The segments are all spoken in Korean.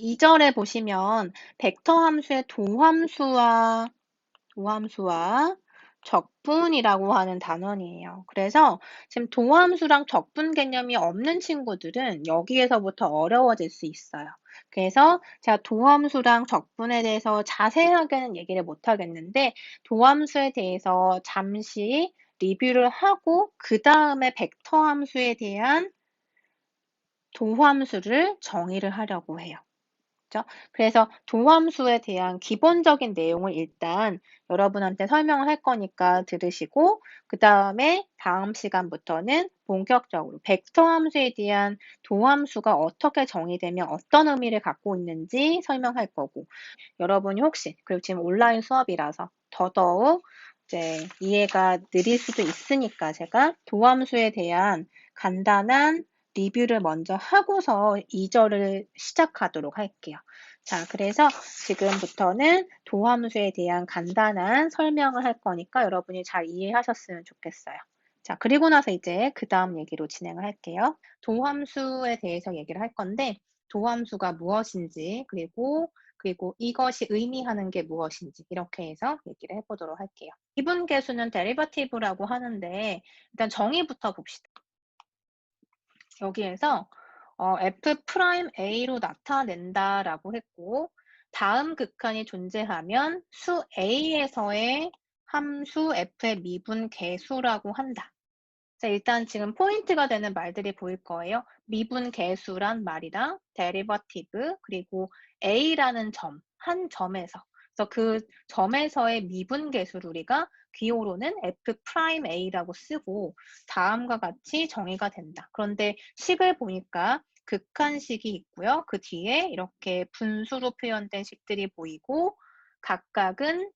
2절에 보시면 벡터 함수의 도함수와 적분이라고 하는 단원이에요. 그래서 지금 도함수랑 적분 개념이 없는 친구들은 여기에서부터 어려워질 수 있어요. 그래서 제가 도함수랑 적분에 대해서 자세하게는 얘기를 못 하겠는데 도함수에 대해서 잠시 리뷰를 하고 그 다음에 벡터 함수에 대한 도함수를 정의를 하려고 해요. 그죠? 그래서 도함수에 대한 기본적인 내용을 일단 여러분한테 설명을 할 거니까 들으시고 그 다음에 다음 시간부터는 본격적으로 벡터 함수에 대한 도함수가 어떻게 정의되면 어떤 의미를 갖고 있는지 설명할 거고 여러분이 혹시 그리고 지금 온라인 수업이라서 더더욱 이제 이해가 느릴 수도 있으니까 제가 도함수에 대한 간단한 리뷰를 먼저 하고서 2절을 시작하도록 할게요. 자, 그래서 지금부터는 도함수에 대한 간단한 설명을 할 거니까 여러분이 잘 이해하셨으면 좋겠어요. 자, 그리고 나서 이제 그 다음 얘기로 진행을 할게요. 도함수에 대해서 얘기를 할 건데 도함수가 무엇인지 그리고 이것이 의미하는 게 무엇인지 이렇게 해서 얘기를 해보도록 할게요. 미분계수는 데리버티브라고 하는데 일단 정의부터 봅시다. 여기에서 F'A로 나타낸다라고 했고 다음 극한이 존재하면 수 A에서의 함수 F의 미분계수라고 한다. 자, 일단 지금 포인트가 되는 말들이 보일 거예요. 미분계수란 말이랑 데리버티브 그리고 A라는 점, 한 점에서 그래서 그 점에서의 미분계수를 우리가 기호로는 F'A라고 쓰고 다음과 같이 정의가 된다. 그런데 식을 보니까 극한식이 있고요. 그 뒤에 이렇게 분수로 표현된 식들이 보이고 각각은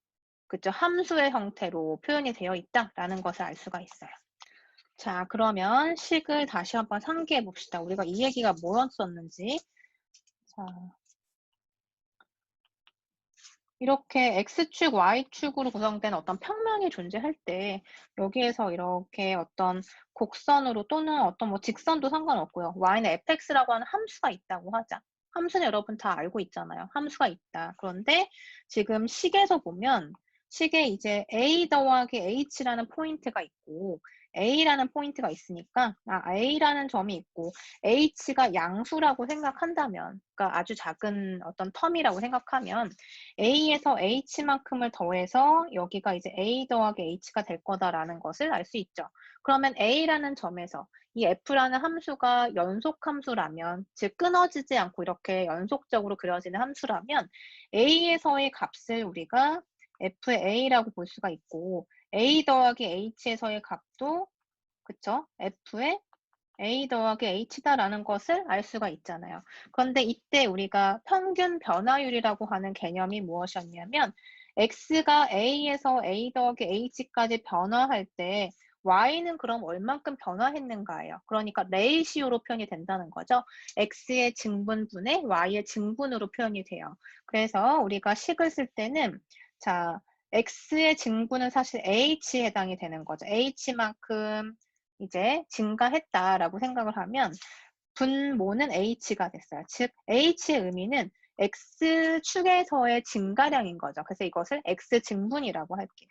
그죠? 함수의 형태로 표현이 되어 있다라는 것을 알 수가 있어요. 자, 그러면 식을 다시 한번 상기해 봅시다. 우리가 이 얘기가 뭐였었는지. 자, 이렇게 X축, Y축으로 구성된 어떤 평면이 존재할 때 여기에서 이렇게 어떤 곡선으로 또는 어떤 뭐 직선도 상관없고요. Y는 fx라고 하는 함수가 있다고 하자. 함수는 여러분 다 알고 있잖아요. 함수가 있다. 그런데 지금 식에서 보면 식에 이제 A 더하기 H라는 포인트가 있고 A라는 포인트가 있으니까 A라는 점이 있고 H가 양수라고 생각한다면 그러니까 아주 작은 어떤 텀이라고 생각하면 A에서 H만큼을 더해서 여기가 이제 A 더하기 H가 될 거다라는 것을 알 수 있죠. 그러면 A라는 점에서 이 F라는 함수가 연속 함수라면, 즉 끊어지지 않고 이렇게 연속적으로 그려지는 함수라면 A에서의 값을 우리가 F의 A라고 볼 수가 있고 A 더하기 H에서의 값도 그쵸? F의 A 더하기 H다라는 것을 알 수가 있잖아요. 그런데 이때 우리가 평균 변화율이라고 하는 개념이 무엇이었냐면 X가 A에서 A 더하기 H까지 변화할 때 Y는 그럼 얼만큼 변화했는가예요. 그러니까 레이시오로 표현이 된다는 거죠. X의 증분분의 Y의 증분으로 표현이 돼요. 그래서 우리가 식을 쓸 때는 자, X의 증분은 사실 H에 해당이 되는 거죠. H만큼 이제 증가했다라고 생각을 하면 분모는 H가 됐어요. 즉 H의 의미는 X축에서의 증가량인 거죠. 그래서 이것을 X증분이라고 할게요.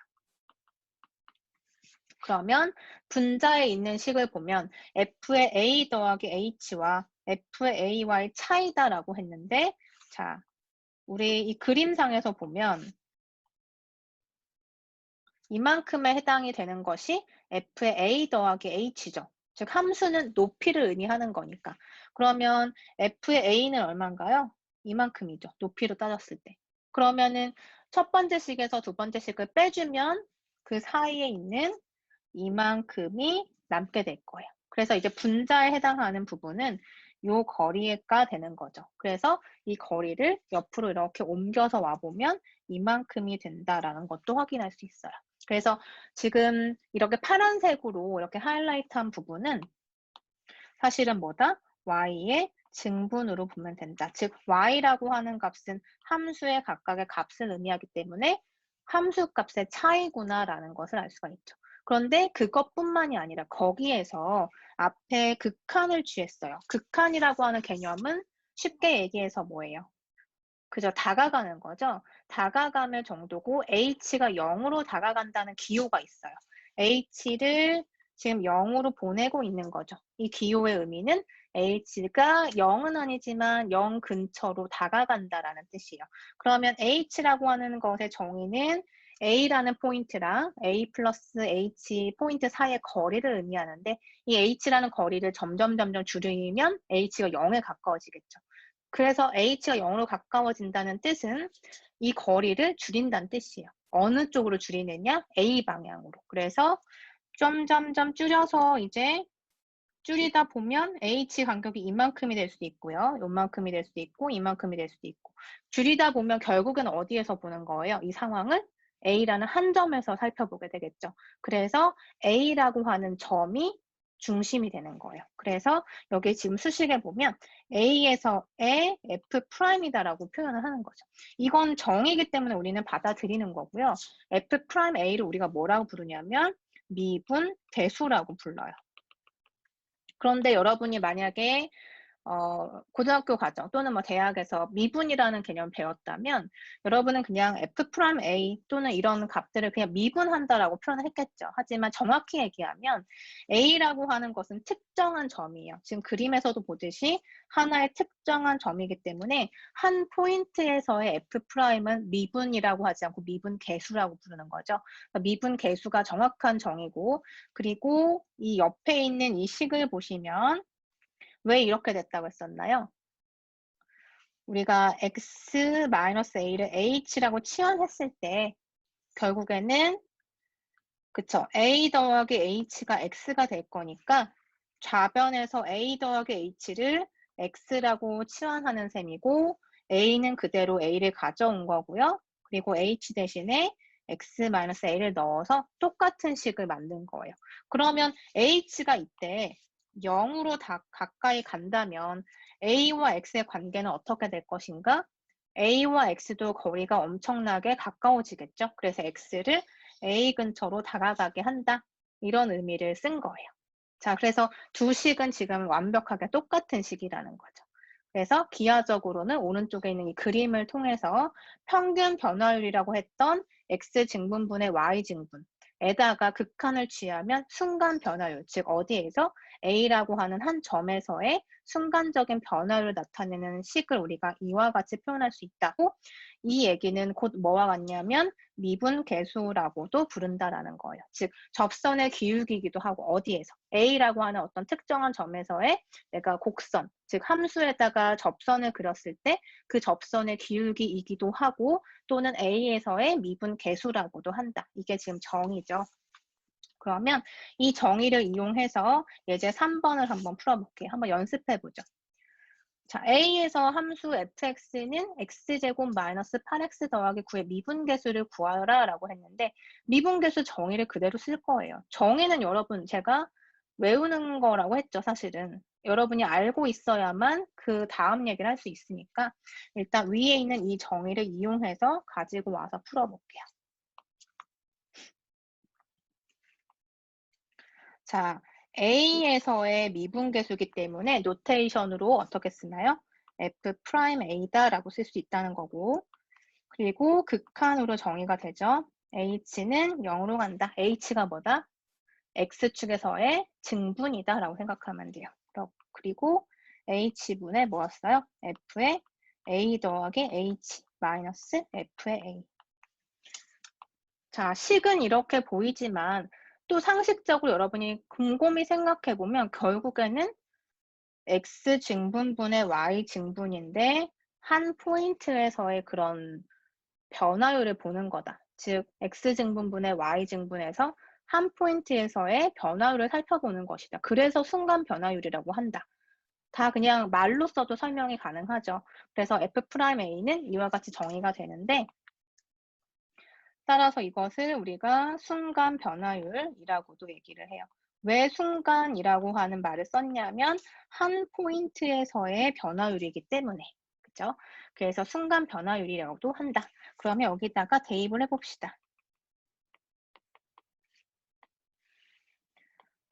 그러면 분자에 있는 식을 보면 F의 A 더하기 H와 F의 A와의 차이다라고 했는데 자, 우리 이 그림상에서 보면 이만큼에 해당이 되는 것이 F의 A 더하기 H죠. 즉 함수는 높이를 의미하는 거니까. 그러면 F의 A는 얼마인가요? 이만큼이죠. 높이로 따졌을 때. 그러면은 첫 번째 식에서 두 번째 식을 빼주면 그 사이에 있는 이만큼이 남게 될 거예요. 그래서 이제 분자에 해당하는 부분은 요 거리가 되는 거죠. 그래서 이 거리를 옆으로 이렇게 옮겨서 와보면 이만큼이 된다라는 것도 확인할 수 있어요. 그래서 지금 이렇게 파란색으로 이렇게 하이라이트한 부분은 사실은 뭐다? y의 증분으로 보면 된다. 즉 y라고 하는 값은 함수의 각각의 값을 의미하기 때문에 함수 값의 차이구나라는 것을 알 수가 있죠. 그런데 그것뿐만이 아니라 거기에서 앞에 극한을 취했어요. 극한이라고 하는 개념은 쉽게 얘기해서 뭐예요? 그죠? 다가가는 거죠. 다가감의 정도고 h가 0으로 다가간다는 기호가 있어요. h를 지금 0으로 보내고 있는 거죠. 이 기호의 의미는 h가 0은 아니지만 0 근처로 다가간다라는 뜻이에요. 그러면 h라고 하는 것의 정의는 a라는 포인트랑 a 플러스 h 포인트 사이의 거리를 의미하는데 이 h라는 거리를 점점 줄이면 h가 0에 가까워지겠죠. 그래서 h가 0으로 가까워진다는 뜻은 이 거리를 줄인다는 뜻이에요. 어느 쪽으로 줄이느냐? a 방향으로. 그래서 점점점 줄여서 이제 줄이다 보면 h 간격이 이만큼이 될 수도 있고요. 요만큼이 될 수도 있고 이만큼이 될 수도 있고 줄이다 보면 결국엔 어디에서 보는 거예요? 이 상황을 A라는 한 점에서 살펴보게 되겠죠. 그래서 A라고 하는 점이 중심이 되는 거예요. 그래서 여기 지금 수식에 보면 A에서의 F'이다라고 표현을 하는 거죠. 이건 정이기 때문에 우리는 받아들이는 거고요. F'A를 우리가 뭐라고 부르냐면 미분 대수라고 불러요. 그런데 여러분이 만약에 고등학교 과정 또는 뭐 대학에서 미분이라는 개념 배웠다면 여러분은 그냥 F'A 또는 이런 값들을 그냥 미분한다라고 표현을 했겠죠. 하지만 정확히 얘기하면 A라고 하는 것은 특정한 점이에요. 지금 그림에서도 보듯이 하나의 특정한 점이기 때문에 한 포인트에서의 F'은 미분이라고 하지 않고 미분 계수라고 부르는 거죠. 그러니까 미분 계수가 정확한 정의고 그리고 이 옆에 있는 이 식을 보시면 왜 이렇게 됐다고 했었나요? 우리가 x-a를 h라고 치환했을 때 결국에는 그쵸 a 더하기 h가 x가 될 거니까 좌변에서 a 더하기 h를 x라고 치환하는 셈이고 a는 그대로 a를 가져온 거고요. 그리고 h 대신에 x-a를 넣어서 똑같은 식을 만든 거예요. 그러면 h가 이때 0으로 다 가까이 간다면 a와 x의 관계는 어떻게 될 것인가? a와 x도 거리가 엄청나게 가까워지겠죠. 그래서 x를 a 근처로 다가가게 한다. 이런 의미를 쓴 거예요. 자, 그래서 두 식은 지금 완벽하게 똑같은 식이라는 거죠. 그래서 기하적으로는 오른쪽에 있는 이 그림을 통해서 평균 변화율이라고 했던 x 증분분의 y 증분에다가 극한을 취하면 순간 변화율, 즉 어디에서 A라고 하는 한 점에서의 순간적인 변화율을 나타내는 식을 우리가 이와 같이 표현할 수 있다고 이 얘기는 곧 뭐와 같냐면 미분 계수라고도 부른다라는 거예요. 즉 접선의 기울기이기도 하고 어디에서 A라고 하는 어떤 특정한 점에서의 내가 곡선, 즉 함수에다가 접선을 그렸을 때 그 접선의 기울기이기도 하고 또는 A에서의 미분 계수라고도 한다. 이게 지금 정의죠. 그러면 이 정의를 이용해서 예제 3번을 한번 풀어볼게요. 한번 연습해보죠. 자, A에서 함수 fx는 x제곱 마이너스 8x 더하기 9의 미분계수를 구하라 라고 했는데 미분계수 정의를 그대로 쓸 거예요. 정의는 여러분 제가 외우는 거라고 했죠, 사실은. 여러분이 알고 있어야만 그 다음 얘기를 할 수 있으니까 일단 위에 있는 이 정의를 이용해서 가지고 와서 풀어볼게요. 자, A에서의 미분계수기 때문에 노테이션으로 어떻게 쓰나요? F'A다라고 쓸 수 있다는 거고 그리고 극한으로 정의가 되죠. H는 0으로 간다. H가 뭐다? X축에서의 증분이다 라고 생각하면 돼요. 그리고 H분의 뭐였어요? F의 A 더하기 H 마이너스 F의 A. 자, 식은 이렇게 보이지만 또 상식적으로 여러분이 곰곰이 생각해보면 결국에는 X 증분분의 Y 증분인데 한 포인트에서의 그런 변화율을 보는 거다. 즉 X 증분분의 Y 증분에서 한 포인트에서의 변화율을 살펴보는 것이다. 그래서 순간 변화율이라고 한다. 다 그냥 말로 써도 설명이 가능하죠. 그래서 F'A는 이와 같이 정의가 되는데 따라서 이것을 우리가 순간 변화율이라고도 얘기를 해요. 왜 순간이라고 하는 말을 썼냐면 한 포인트에서의 변화율이기 때문에. 그죠? 그래서 순간 변화율이라고도 한다. 그러면 여기다가 대입을 해봅시다.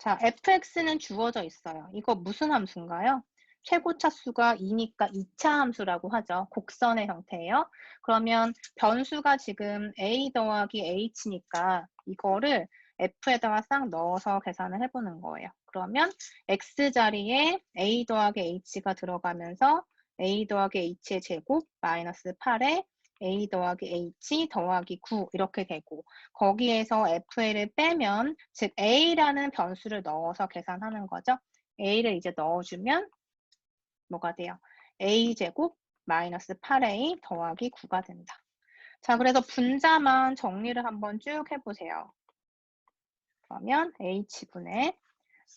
자, fx는 주어져 있어요. 이거 무슨 함수인가요? 최고 차수가 2니까 2차 함수라고 하죠. 곡선의 형태예요. 그러면 변수가 지금 a 더하기 h니까 이거를 f에다가 싹 넣어서 계산을 해보는 거예요. 그러면 x 자리에 a 더하기 h가 들어가면서 a 더하기 h의 제곱 마이너스 8에 a 더하기 h 더하기 9 이렇게 되고 거기에서 FA를 빼면 즉 A라는 변수를 넣어서 계산하는 거죠. A를 이제 넣어주면 뭐가 돼요? A제곱 마이너스 8A 더하기 9가 된다. 자, 그래서 분자만 정리를 한번 쭉 해보세요. 그러면 H분의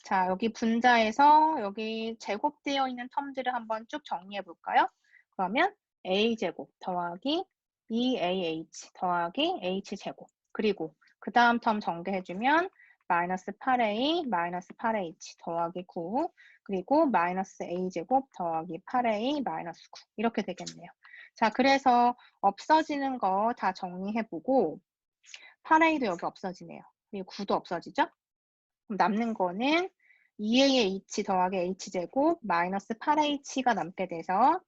자, 여기 분자에서 여기 제곱되어 있는 텀들을 한번 쭉 정리해 볼까요? 그러면 A제곱 더하기 2AH 더하기 H제곱 그리고 그 다음 텀 전개해주면 마이너스 8A 마이너스 8H 더하기 9 그리고 마이너스 A제곱 더하기 8A 마이너스 9 이렇게 되겠네요. 자, 그래서 없어지는 거 다 정리해보고 8A도 여기 없어지네요. 그리고 9도 없어지죠? 그럼 남는 거는 2a의 h 더하기 h제곱 마이너스 8h가 남게 돼서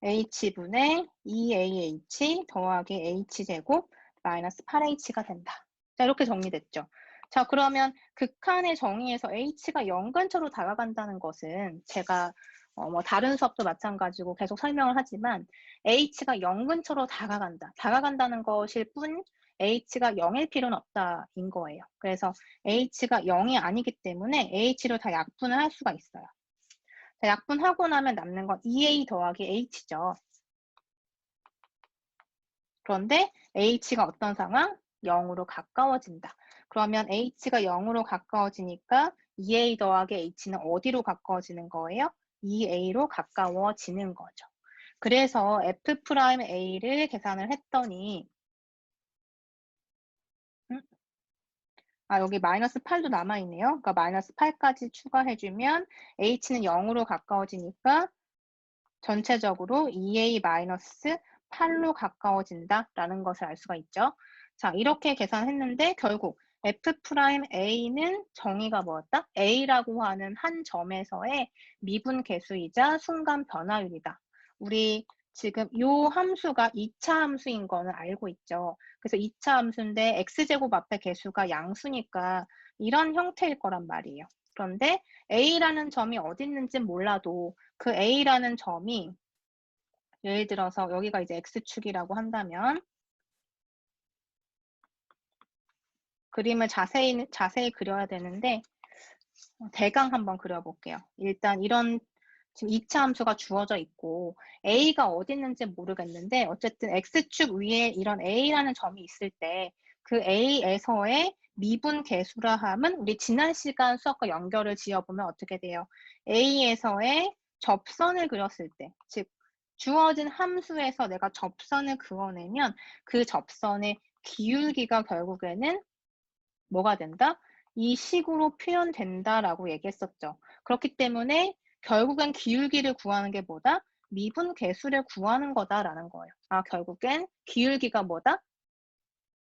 h분의 2ah 더하기 h제곱 마이너스 8h가 된다. 자, 이렇게 정리됐죠. 자, 그러면 극한의 정의에서 h가 0 근처로 다가간다는 것은 제가 뭐 다른 수업도 마찬가지고 계속 설명을 하지만 h가 0 근처로 다가간다. 다가간다는 것일 뿐 h가 0일 필요는 없다인 거예요. 그래서 h가 0이 아니기 때문에 h로 다 약분을 할 수가 있어요. 자, 약분하고 나면 남는 건 2a 더하기 h죠. 그런데 h가 어떤 상황? 0으로 가까워진다. 그러면 h가 0으로 가까워지니까 2a 더하기 h는 어디로 가까워지는 거예요? 2a로 가까워지는 거죠. 그래서 f'A를 계산을 했더니 여기 마이너스 8도 남아있네요. 그러니까 마이너스 8까지 추가해주면 h는 0으로 가까워지니까 전체적으로 2a 마이너스 8로 가까워진다라는 것을 알 수가 있죠. 자, 이렇게 계산했는데 결국 f'A는 정의가 뭐였다? A라고 하는 한 점에서의 미분 계수이자 순간 변화율이다. 우리 지금 이 함수가 2차 함수인 거는 알고 있죠. 그래서 2차 함수인데 x제곱 앞에 계수가 양수니까 이런 형태일 거란 말이에요. 그런데 A라는 점이 어디 있는지 몰라도 그 A라는 점이 예를 들어서 여기가 이제 X축이라고 한다면 그림을 자세히 그려야 되는데 대강 한번 그려볼게요. 일단 이런 지금 2차 함수가 주어져 있고 A가 어디 있는지 모르겠는데 어쨌든 X축 위에 이런 A라는 점이 있을 때 그 A에서의 미분 계수라 함은 우리 지난 시간 수업과 연결을 지어보면 어떻게 돼요? A에서의 접선을 그렸을 때, 즉 주어진 함수에서 내가 접선을 그어내면 그 접선의 기울기가 결국에는 뭐가 된다? 이 식으로 표현된다라고 얘기했었죠. 그렇기 때문에 결국엔 기울기를 구하는 게 뭐다? 미분 계수를 구하는 거다라는 거예요. 결국엔 기울기가 뭐다?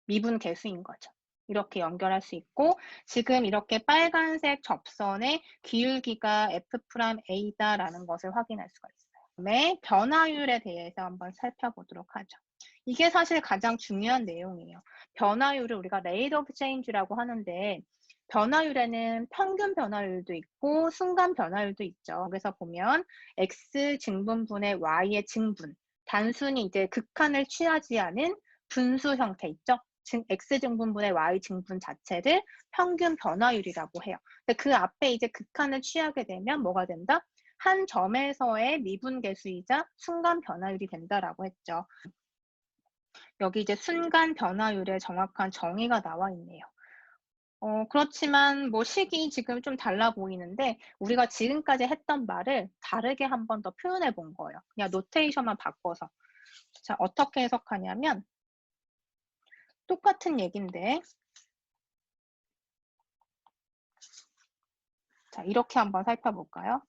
미분 계수인 거죠. 이렇게 연결할 수 있고 지금 이렇게 빨간색 접선의 기울기가 f'A다라는 것을 확인할 수가 있어요. 다음에 변화율에 대해서 한번 살펴보도록 하죠. 이게 사실 가장 중요한 내용이에요. 변화율을 우리가 레이트 오브 체인지라고 하는데 변화율에는 평균 변화율도 있고 순간 변화율도 있죠. 그래서 보면 x 증분분의 y의 증분, 단순히 이제 극한을 취하지 않은 분수 형태 있죠. 즉 x 증분분의 y 증분 자체를 평균 변화율이라고 해요. 근데 그 앞에 이제 극한을 취하게 되면 뭐가 된다? 한 점에서의 미분 계수이자 순간 변화율이 된다라고 했죠. 여기 이제 순간 변화율의 정확한 정의가 나와 있네요. 그렇지만 뭐 식이 지금 좀 달라 보이는데 우리가 지금까지 했던 말을 다르게 한 번 더 표현해 본 거예요. 그냥 노테이션만 바꿔서. 자, 어떻게 해석하냐면 똑같은 얘기인데 자, 이렇게 한번 살펴볼까요?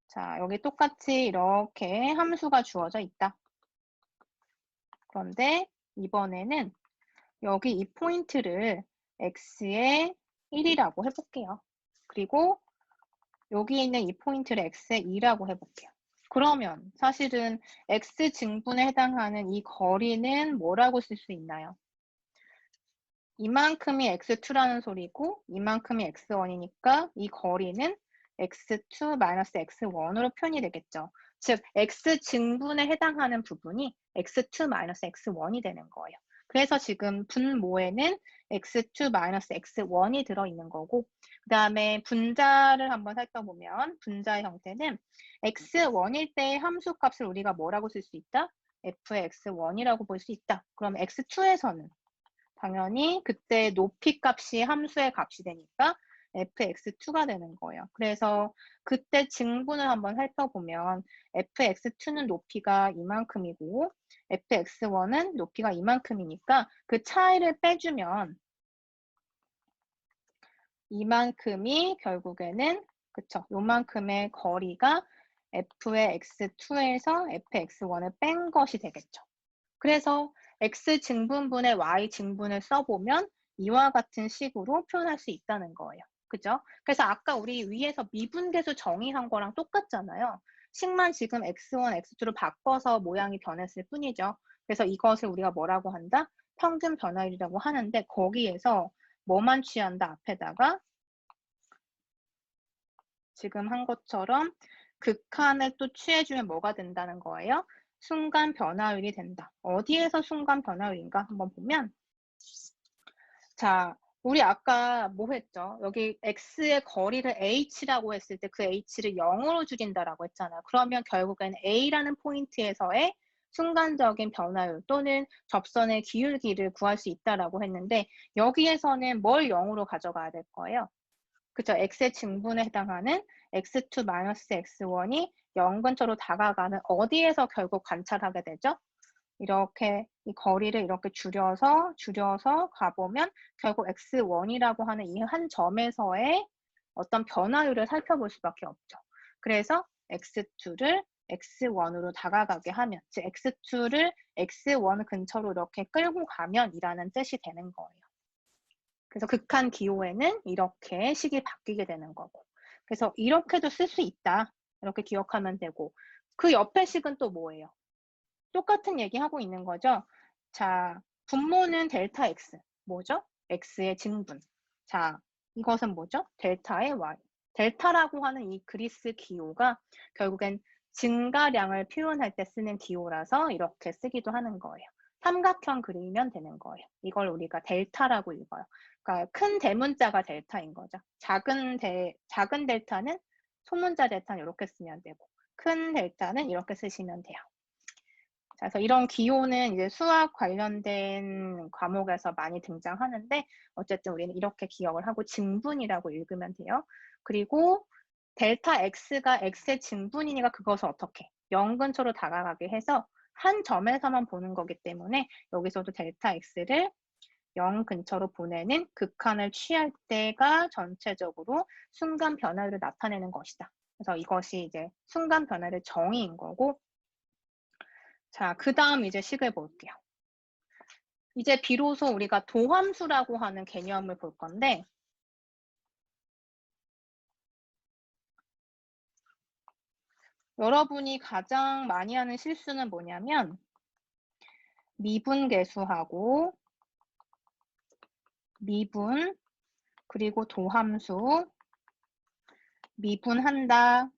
자, 여기 똑같이 이렇게 함수가 주어져 있다. 그런데 이번에는 여기 이 포인트를 x의 1이라고 해볼게요. 그리고 여기 있는 이 포인트를 x의 2라고 해볼게요. 그러면 사실은 x 증분에 해당하는 이 거리는 뭐라고 쓸 수 있나요? 이만큼이 x2라는 소리고 이만큼이 x1이니까 이 거리는 x2 마이너스 x1으로 표현이 되겠죠. 즉 x 증분에 해당하는 부분이 x2 마이너스 x1이 되는 거예요. 그래서 지금 분모에는 x2 마이너스 x1이 들어있는 거고 그 다음에 분자를 한번 살펴보면 분자의 형태는 x1일 때의 함수값을 우리가 뭐라고 쓸 수 있다? f의 x1이라고 볼 수 있다. 그럼 x2에서는 당연히 그때 높이 값이 함수의 값이 되니까 fx2가 되는 거예요. 그래서 그때 증분을 한번 살펴보면 fx2는 높이가 이만큼이고 fx1은 높이가 이만큼이니까 그 차이를 빼주면 이만큼이 결국에는 그쵸? 요만큼의 거리가 f의 x2에서 fx1을 뺀 것이 되겠죠. 그래서 x 증분분의 y 증분을 써보면 이와 같은 식으로 표현할 수 있다는 거예요. 그죠? 그래서 아까 우리 위에서 미분계수 정의한 거랑 똑같잖아요. 식만 지금 x1, x2로 바꿔서 모양이 변했을 뿐이죠. 그래서 이것을 우리가 뭐라고 한다? 평균 변화율이라고 하는데 거기에서 뭐만 취한다? 앞에다가 지금 한 것처럼 극한을 또 취해주면 뭐가 된다는 거예요? 순간 변화율이 된다. 어디에서 순간 변화율인가 한번 보면 자, 우리 아까 뭐 했죠? 여기 x의 거리를 h라고 했을 때 그 h를 0으로 줄인다라고 했잖아요. 그러면 결국엔 a라는 포인트에서의 순간적인 변화율 또는 접선의 기울기를 구할 수 있다라고 했는데 여기에서는 뭘 0으로 가져가야 될 거예요? 그쵸? x의 증분에 해당하는 x2 마이너스 x1이 0 근처로 다가가는 어디에서 결국 관찰하게 되죠? 이렇게 이 거리를 이렇게 줄여서 가보면 결국 x1이라고 하는 이 한 점에서의 어떤 변화율을 살펴볼 수밖에 없죠. 그래서 x2를 x1으로 다가가게 하면 즉 x2를 x1 근처로 이렇게 끌고 가면 이라는 뜻이 되는 거예요. 그래서 극한 기호에는 이렇게 식이 바뀌게 되는 거고. 그래서 이렇게도 쓸 수 있다. 이렇게 기억하면 되고. 그 옆에 식은 또 뭐예요? 똑같은 얘기 하고 있는 거죠. 자, 분모는 델타 x. 뭐죠? x의 증분. 자, 이것은 뭐죠? 델타의 y. 델타라고 하는 이 그리스 기호가 결국엔 증가량을 표현할 때 쓰는 기호라서 이렇게 쓰기도 하는 거예요. 삼각형 그리면 되는 거예요. 이걸 우리가 델타라고 읽어요. 그러니까 큰 대문자가 델타인 거죠. 작은 델타는 소문자 델타는 이렇게 쓰면 되고 큰 델타는 이렇게 쓰시면 돼요. 그래서 이런 기호는 이제 수학 관련된 과목에서 많이 등장하는데 어쨌든 우리는 이렇게 기억을 하고 증분이라고 읽으면 돼요. 그리고 델타 x가 x의 증분이니까 그것을 어떻게 0 근처로 다가가게 해서 한 점에서만 보는 거기 때문에 여기서도 델타 x를 0 근처로 보내는 극한을 취할 때가 전체적으로 순간 변화를 나타내는 것이다. 그래서 이것이 이제 순간 변화의 정의인 거고 자, 그 다음 이제 식을 볼게요. 이제 비로소 우리가 도함수라고 하는 개념을 볼 건데 여러분이 가장 많이 하는 실수는 뭐냐면 미분계수하고 미분 그리고 도함수 미분한다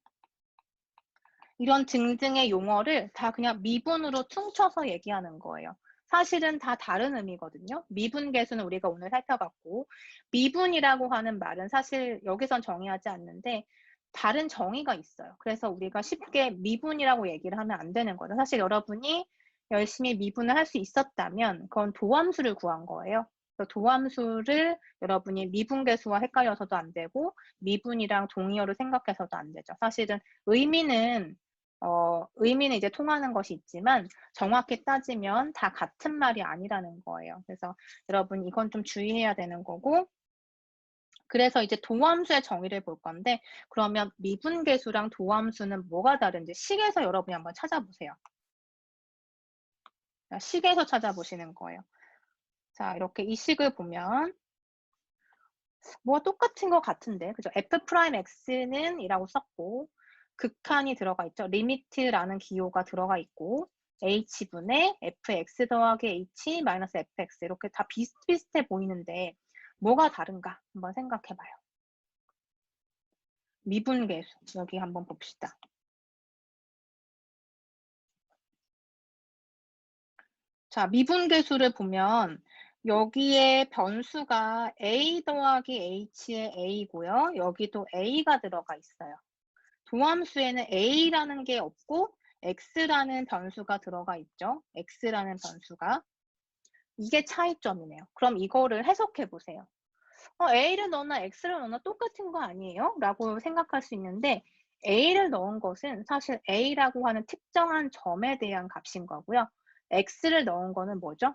이런 등등의 용어를 다 그냥 미분으로 퉁쳐서 얘기하는 거예요. 사실은 다 다른 의미거든요. 미분계수는 우리가 오늘 살펴봤고 미분이라고 하는 말은 사실 여기선 정의하지 않는데 다른 정의가 있어요. 그래서 우리가 쉽게 미분이라고 얘기를 하면 안 되는 거죠. 사실 여러분이 열심히 미분을 할 수 있었다면 그건 도함수를 구한 거예요. 도함수를 여러분이 미분계수와 헷갈려서도 안 되고 미분이랑 동의어로 생각해서도 안 되죠. 사실은 의미는 이제 통하는 것이 있지만 정확히 따지면 다 같은 말이 아니라는 거예요. 그래서 여러분 이건 좀 주의해야 되는 거고 그래서 이제 도함수의 정의를 볼 건데 그러면 미분계수랑 도함수는 뭐가 다른지 식에서 여러분이 한번 찾아보세요. 식에서 찾아보시는 거예요. 자, 이렇게 이 식을 보면 뭐가 똑같은 것 같은데, 그죠? F'X는 이라고 썼고, 극한이 들어가 있죠. 리미트라는 기호가 들어가 있고, H분의 Fx 더하기 H 마이너스 Fx 이렇게 다 비슷비슷해 보이는데 뭐가 다른가 한번 생각해 봐요. 미분계수 여기 한번 봅시다. 자, 미분계수를 보면 여기에 변수가 a 더하기 h의 a고요. 여기도 a가 들어가 있어요. 도함수에는 a라는 게 없고 x라는 변수가 들어가 있죠. x라는 변수가. 이게 차이점이네요. 그럼 이거를 해석해 보세요. a를 넣나 x를 넣나 똑같은 거 아니에요? 라고 생각할 수 있는데 a를 넣은 것은 사실 a라고 하는 특정한 점에 대한 값인 거고요. x를 넣은 거는 뭐죠?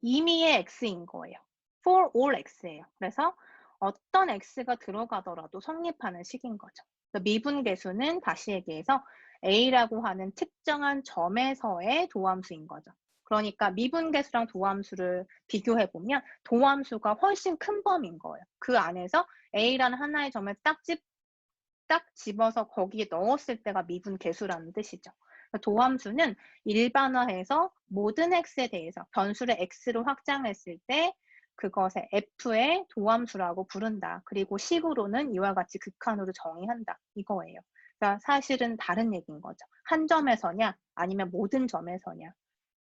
임의의 x인 거예요. for all x예요. 그래서 어떤 x가 들어가더라도 성립하는 식인 거죠. 미분계수는 다시 얘기해서 a라고 하는 특정한 점에서의 도함수인 거죠. 그러니까 미분계수랑 도함수를 비교해보면 도함수가 훨씬 큰 범위인 거예요. 그 안에서 a라는 하나의 점을 딱 집어서 거기에 넣었을 때가 미분계수라는 뜻이죠. 도함수는 일반화해서 모든 x에 대해서 변수를 x로 확장했을 때 그것의 f의 도함수라고 부른다. 그리고 식으로는 이와 같이 극한으로 정의한다. 이거예요. 그러니까 사실은 다른 얘기인 거죠. 한 점에서냐 아니면 모든 점에서냐.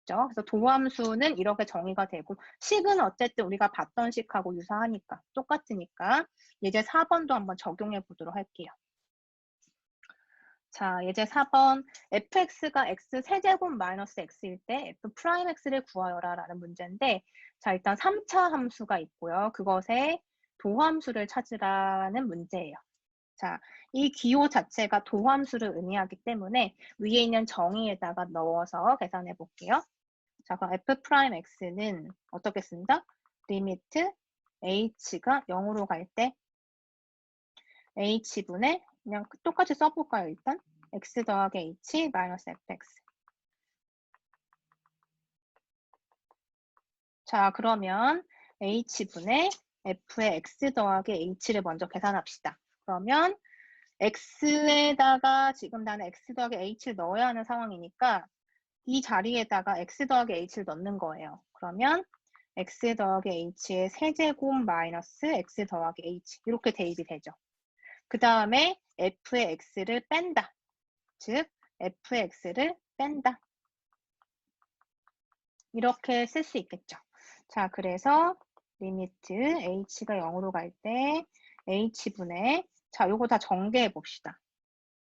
그래서 도함수는 이렇게 정의가 되고 식은 어쨌든 우리가 봤던 식하고 유사하니까 똑같으니까 예제 4번도 한번 적용해 보도록 할게요. 자, 예제 4번 fx가 x 세제곱 마이너스 x일 때 f 프라임 x를 구하여라 라는 문제인데 자, 일단 3차 함수가 있고요. 그것의 도함수를 찾으라는 문제예요. 자, 이 기호 자체가 도함수를 의미하기 때문에 위에 있는 정의에다가 넣어서 계산해 볼게요. 자, 그럼 f 프라임 x는 어떻게 쓴다? 리미트 h가 0으로 갈 때 h분의 그냥 똑같이 써볼까요, 일단? x 더하기 h 마이너스 fx. 자, 그러면 h분의 f의 x 더하기 h를 먼저 계산합시다. 그러면 x에다가 지금 나는 x 더하기 h를 넣어야 하는 상황이니까 이 자리에다가 x 더하기 h를 넣는 거예요. 그러면 x 더하기 h의 세제곱 마이너스 x 더하기 h 이렇게 대입이 되죠. 그 다음에 f의 x를 뺀다. 즉 fx를 뺀다. 이렇게 쓸 수 있겠죠. 자, 그래서 리미트 h가 0으로 갈 때 h분의 자, 요거 다 전개해 봅시다.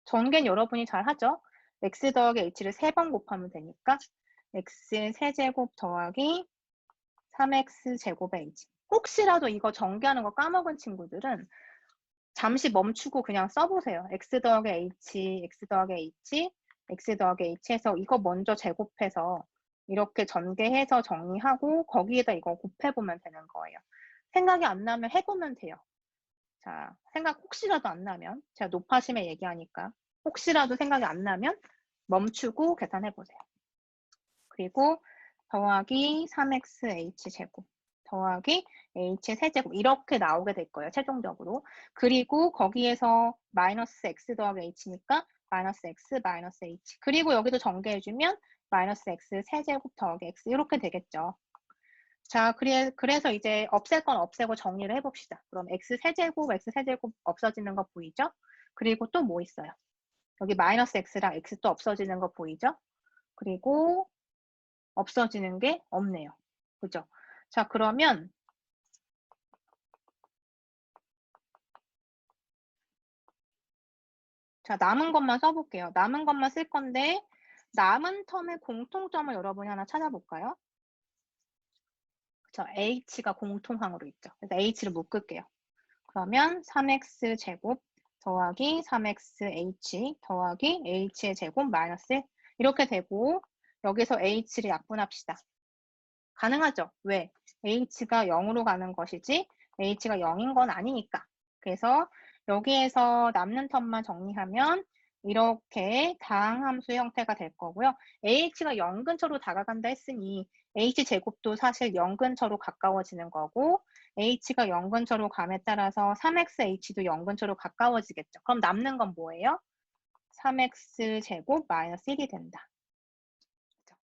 전개는 여러분이 잘 하죠. x 더하기 h를 3번 곱하면 되니까 x 세제곱 더하기 3x 제곱의 h. 혹시라도 이거 전개하는 거 까먹은 친구들은 잠시 멈추고 그냥 써보세요. x 더하기 h, x 더하기 h, x 더하기 h 해서 이거 먼저 제곱해서 이렇게 전개해서 정리하고 거기에다 이거 곱해보면 되는 거예요. 생각이 안 나면 해보면 돼요. 자, 생각 혹시라도 안 나면 제가 높아심에 얘기하니까 혹시라도 생각이 안 나면 멈추고 계산해보세요. 그리고 더하기 3xh 제곱 더하기 h의 세제곱 이렇게 나오게 될 거예요. 최종적으로. 그리고 거기에서 마이너스 x 더하기 h니까 마이너스 x 마이너스 h 그리고 여기도 전개해주면 마이너스 x 세제곱 더하기 x 이렇게 되겠죠. 자, 그래서 이제 없앨 건 없애고 정리를 해봅시다. 그럼 x 세제곱 없어지는 거 보이죠? 그리고 또 뭐 있어요? 여기 마이너스 x랑 x 또 없어지는 거 보이죠? 그리고 없어지는 게 없네요. 그죠? 자, 그러면 자, 남은 것만 써볼게요. 남은 것만 쓸 건데 남은 텀의 공통점을 여러분이 하나 찾아볼까요? 그쵸? h가 공통항으로 있죠. 그래서 h를 묶을게요. 그러면 3x 제곱 더하기 3xh 더하기 h의 제곱 마이너스 1 이렇게 되고 여기서 h를 약분합시다. 가능하죠? 왜? h가 0으로 가는 것이지 h가 0인 건 아니니까. 그래서 여기에서 남는 텀만 정리하면 이렇게 다항함수 형태가 될 거고요. AH가 0 근처로 다가간다 했으니 H제곱도 사실 0 근처로 가까워지는 거고 H가 0 근처로 감에 따라서 3XH도 0 근처로 가까워지겠죠. 그럼 남는 건 뭐예요? 3X제곱 마이너스 1이 된다.